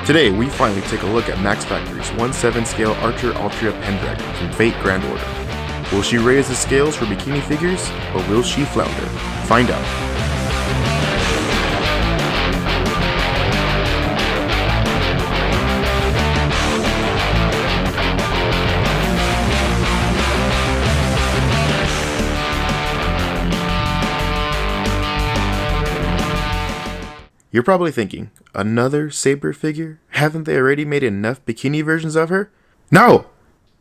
Today, we finally take a look at Max Factory's 1/7 scale Archer Altria Pendragon from Fate Grand Order. Will she raise the scales for bikini figures, or will she flounder? Find out. You're probably thinking, another Saber figure? Haven't they already made enough bikini versions of her? No!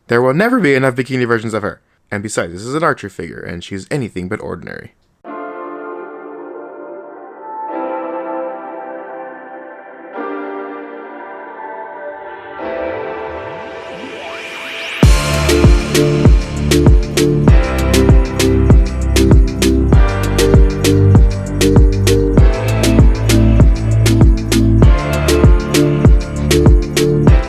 There will never be enough bikini versions of her. And besides, this is an Archer figure, and she's anything but ordinary.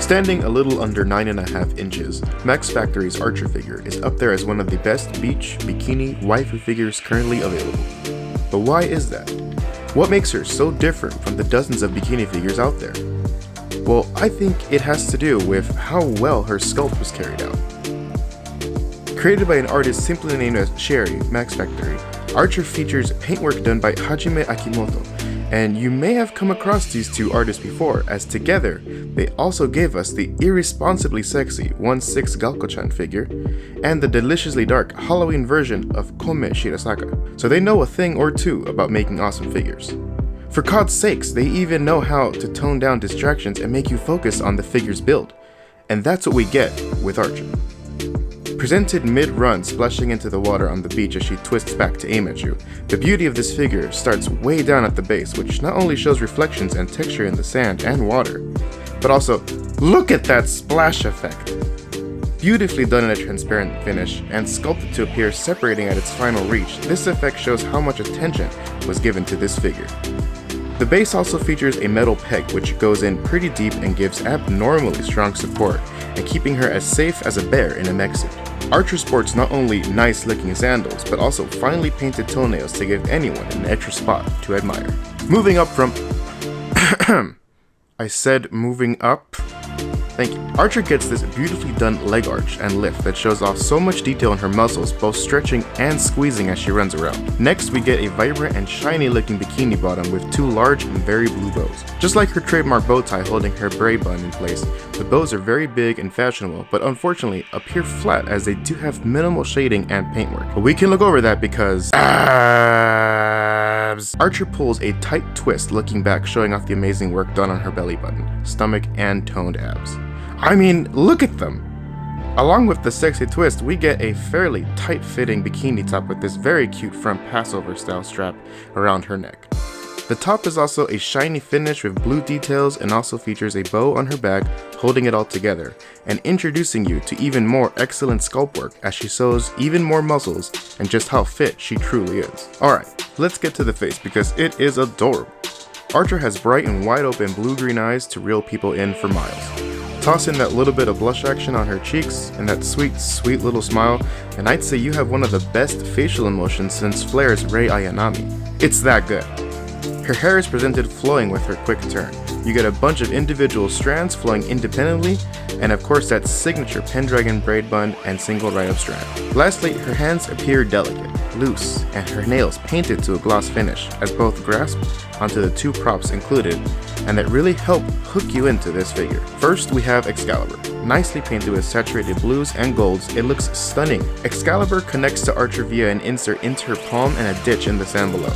Standing a little under 9.5 inches, Max Factory's Archer figure is up there as one of the best beach, bikini, waifu figures currently available. But why is that? What makes her so different from the dozens of bikini figures out there? Well, I think it has to do with how well her sculpt was carried out. Created by an artist simply named as Sherry, Max Factory, Archer features paintwork done by Hajime Akimoto, and you may have come across these two artists before, as together, they also gave us the irresponsibly sexy 1/6 Galko-chan figure, and the deliciously dark Halloween version of Koume Shirasaka, so they know a thing or two about making awesome figures. For God's sakes, they even know how to tone down distractions and make you focus on the figure's build, and that's what we get with Archer. Presented mid-run, splashing into the water on the beach as she twists back to aim at you, the beauty of this figure starts way down at the base, which not only shows reflections and texture in the sand and water, but also, look at that splash effect! Beautifully done in a transparent finish, and sculpted to appear separating at its final reach, this effect shows how much attention was given to this figure. The base also features a metal peg which goes in pretty deep and gives abnormally strong support, and keeping her as safe as a bear in a mech suit. Archer sports not only nice looking sandals, but also finely painted toenails to give anyone an extra spot to admire. Moving up from I said moving up? Thank you. Archer gets this beautifully done leg arch and lift that shows off so much detail in her muscles, both stretching and squeezing as she runs around. Next, we get a vibrant and shiny looking bikini bottom with two large and very blue bows. Just like her trademark bow tie holding her braid bun in place, the bows are very big and fashionable, but unfortunately appear flat as they do have minimal shading and paintwork. But we can look over that because abs. Archer pulls a tight twist looking back, showing off the amazing work done on her belly button, stomach, and toned abs. I mean, look at them! Along with the sexy twist, we get a fairly tight-fitting bikini top with this very cute front Passover style strap around her neck. The top is also a shiny finish with blue details and also features a bow on her back holding it all together and introducing you to even more excellent sculpt work as she shows even more muscles and just how fit she truly is. Alright, let's get to the face because it is adorable. Archer has bright and wide open blue-green eyes to reel people in for miles. Toss in that little bit of blush action on her cheeks and that sweet, sweet little smile, and I'd say you have one of the best facial emotions since Flair's Rei AmiAmi. It's that good. Her hair is presented flowing with her quick turn. You get a bunch of individual strands flowing independently, and of course that signature Pendragon braid bun and single right-up strand. Lastly, her hands appear delicate, loose, and her nails painted to a gloss finish as both grasp onto the two props included, and that really help hook you into this figure. First, we have Excalibur. Nicely painted with saturated blues and golds, it looks stunning. Excalibur connects to Archer via an insert into her palm and a ditch in the sand below.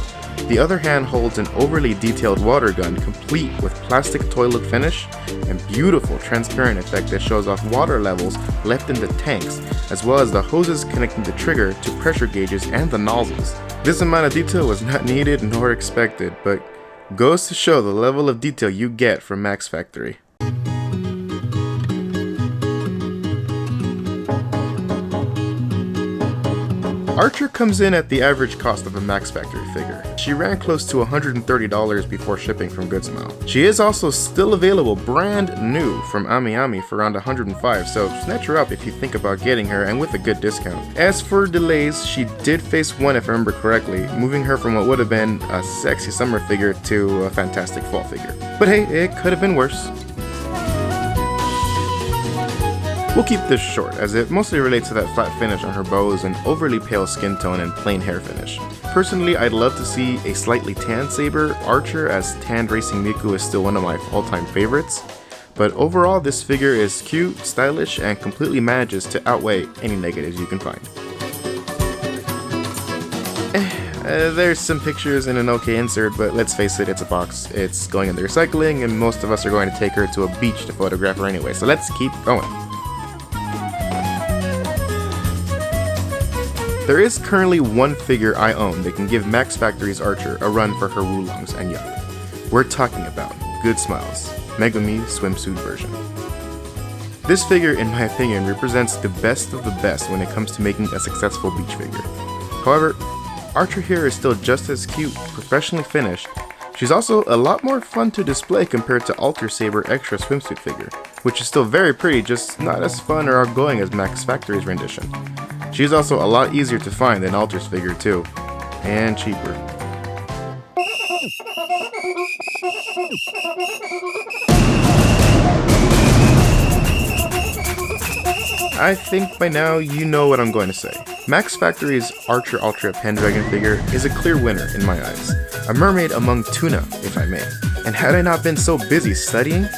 The other hand holds an overly detailed water gun complete with plastic toilet finish and beautiful transparent effect that shows off water levels left in the tanks, as well as the hoses connecting the trigger to pressure gauges and the nozzles. This amount of detail was not needed nor expected, but goes to show the level of detail you get from Max Factory. Archer comes in at the average cost of a Max Factory figure. She ran close to $130 before shipping from Goodsmile. She is also still available brand new from AmiAmi for around $105, so snatch her up if you think about getting her and with a good discount. As for delays, she did face one if I remember correctly, moving her from what would have been a sexy summer figure to a fantastic fall figure. But hey, it could have been worse. We'll keep this short, as it mostly relates to that flat finish on her bows and overly pale skin tone and plain hair finish. Personally, I'd love to see a slightly tan saber archer, as tanned racing Miku is still one of my all-time favorites. But overall, this figure is cute, stylish, and completely manages to outweigh any negatives you can find. There's some pictures and an okay insert, but let's face it, it's a box. It's going in the recycling, and most of us are going to take her to a beach to photograph her anyway, so let's keep going. There is currently one figure I own that can give Max Factory's Archer a run for her Wulongs and young. We're talking about Good Smiles, Megumi swimsuit version. This figure, in my opinion, represents the best of the best when it comes to making a successful beach figure. However, Archer here is still just as cute, professionally finished. She's also a lot more fun to display compared to Alter Saber Extra swimsuit figure, which is still very pretty, just not as fun or outgoing as Max Factory's rendition. She's also a lot easier to find than Alter's figure too, and cheaper. I think by now you know what I'm going to say. Max Factory's Archer Altria Pendragon figure is a clear winner in my eyes. A mermaid among tuna, if I may. And had I not been so busy studying,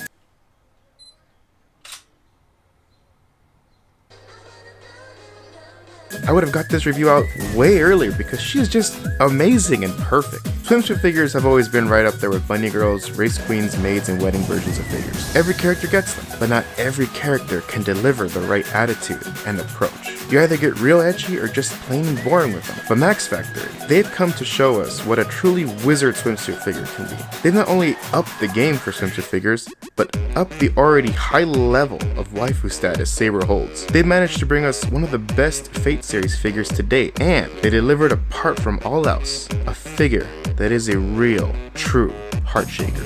I would have got this review out way earlier because she is just amazing and perfect. Swimsuit figures have always been right up there with bunny girls, race queens, maids, and wedding versions of figures. Every character gets them, but not every character can deliver the right attitude and approach. You either get real edgy or just plain boring with them. But Max Factory, they've come to show us what a truly wizard swimsuit figure can be. They've not only upped the game for swimsuit figures, but upped the already high level of waifu status Saber holds. They've managed to bring us one of the best Fate series figures to date, and they delivered apart from all else, a figure that is a real, true heart shaker.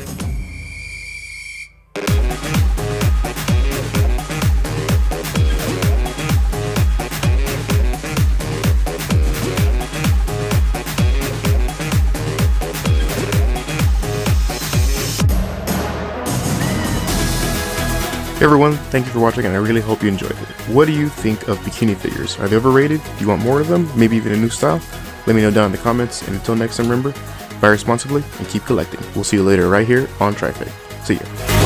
Hey everyone, thank you for watching, and I really hope you enjoyed it. What do you think of bikini figures? Are they overrated? Do you want more of them? Maybe even a new style? Let me know down in the comments, and until next time, remember, buy responsibly and keep collecting. We'll see you later right here on TriFig. See ya.